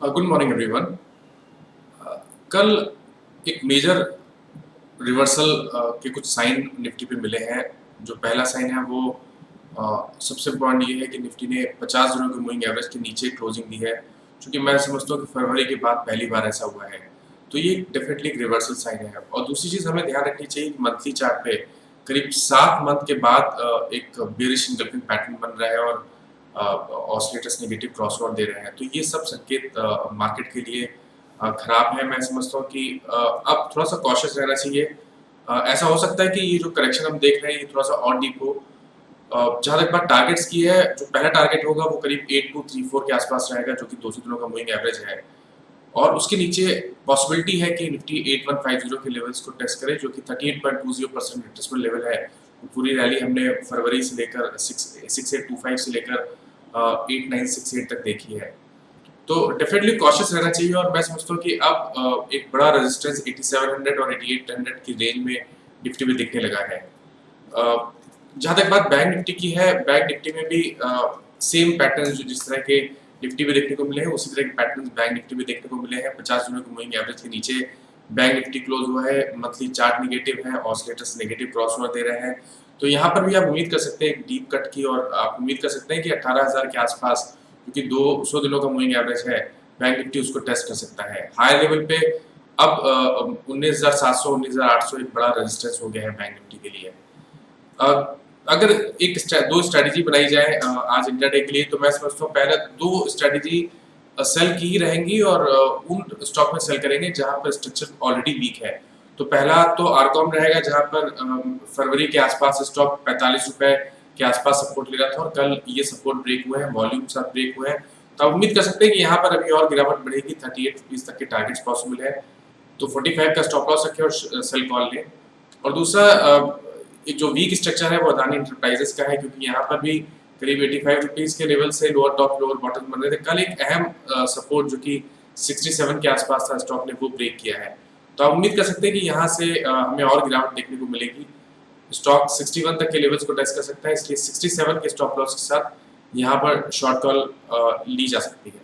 Good morning everyone. कल एक major reversal के कुछ साइन निफ्टी पे मिले हैं। जो पहला साइन है वो सबसे इम्पोर्टेंट ये है कि निफ्टी ने 50 दिनों की मूविंग एवरेज के नीचे क्लोजिंग दी है, क्योंकि मैं समझता हूँ कि फरवरी के बाद पहली बार ऐसा हुआ है। तो ये डेफिनेटली एक रिवर्सल साइन है। और दूसरी चीज़ हमें ध्यान रखनी चाहिए कि मंथली चार्ट पे करीब 7 मंथ के बाद एक बेरिश इंगल्फिंग पैटर्न बन रहा है और ऑसिलेटर्स नेगेटिव क्रॉसओवर दे रहे हैं। तो ये सब संकेत मार्केट के लिए खराब है। मैं समझता हूँ कि अब थोड़ा सा कॉशियस रहना चाहिए। ऐसा हो सकता है कि ये जो करेक्शन हम देख रहे हैं ये थोड़ा सा और डीप हो। जहाँ तक बात टारगेट्स की है, जो पहला टारगेट होगा वो करीब 8234 के आसपास रहेगा, जो कि 200 दिनों का मूविंग एवरेज है। और उसके नीचे पॉसिबिलिटी है कि निफ्टी 8150 के लेवल्स को टेस्ट करे, जो कि 38.20% रिट्रेसमेंट लेवल है। पूरी रैली हमने फरवरी से लेकर 6825 से लेकर 8968 तक देखी है। तो डेफिनेटली कॉशियस रहना चाहिए। और मैं समझता हूँ कि अब एक बड़ा रेजिस्टेंस 8700 और 8800 की रेंज में निफ्टी में दिखने लगा है। जहाँ तक बात बैंक निफ्टी की है, बैंक निफ्टी में भी सेम पैटर्न जो जिस तरह के निफ्टी में देखने को मिले हैं, उसी तरह के पैटर्न बैंक निफ्टी में देखने को मिले हैं। 50 दिनों की मूविंग एवरेज के नीचे बैंक निफ्टी क्लोज हुआ है। मंथली चार्ट नेगेटिव है, ऑसिलेटर्स नेगेटिव क्रॉस ओवर दे रहे हैं। तो यहाँ पर भी आप उम्मीद कर सकते हैं एक डीप कट की, और आप उम्मीद कर सकते हैं कि 18,000 के आसपास, क्योंकि 200 दिनों का मूविंग एवरेज है, बैंक निफ्टी उसको टेस्ट कर सकता है। हाई लेवल पे अब 19,700 19,800 एक बड़ा रेजिस्टेंस हो गया है बैंक निफ्टी के लिए। अगर दो स्ट्रैटेजी बनाई जाए आज इंडिया डे के लिए, तो मैं समझता हूँ पहले दो स्ट्रैटेजी सेल की ही रहेंगी, और उन स्टॉक में सेल करेंगे जहां पर स्ट्रक्चर ऑलरेडी वीक है। तो पहला तो आरकॉम रहेगा, जहां पर फरवरी के आसपास स्टॉक 45 रुपए के आसपास सपोर्ट ले रहा था, और कल ये सपोर्ट ब्रेक हुए हैं, वॉल्यूम साथ ब्रेक हुए हैं। तो आप उम्मीद कर सकते हैं कि यहाँ पर अभी और गिरावट बढ़ेगी, 38 रुपीज तक के टारगेट्स पॉसिबल है। तो 45 का स्टॉप लॉस रखें और सेल कॉल लें। और दूसरा एक जो वीक स्ट्रक्चर है वो अदानी इंटरप्राइजेस का है, क्योंकि यहाँ पर भी करीब 85 रुपीज के लेवल से लोअर टॉप लोअर बॉटम बन रहे थे। कल एक अहम सपोर्ट जो कि 67 के आसपास था, स्टॉक ने वो ब्रेक किया है। तो आप उम्मीद कर सकते हैं कि यहाँ से हमें और गिरावट देखने को मिलेगी। स्टॉक 61 तक के लेवल्स को टेस्ट कर सकता है, इसलिए 67 के स्टॉप लॉस के साथ यहाँ पर शॉर्ट कॉल ली जा सकती है।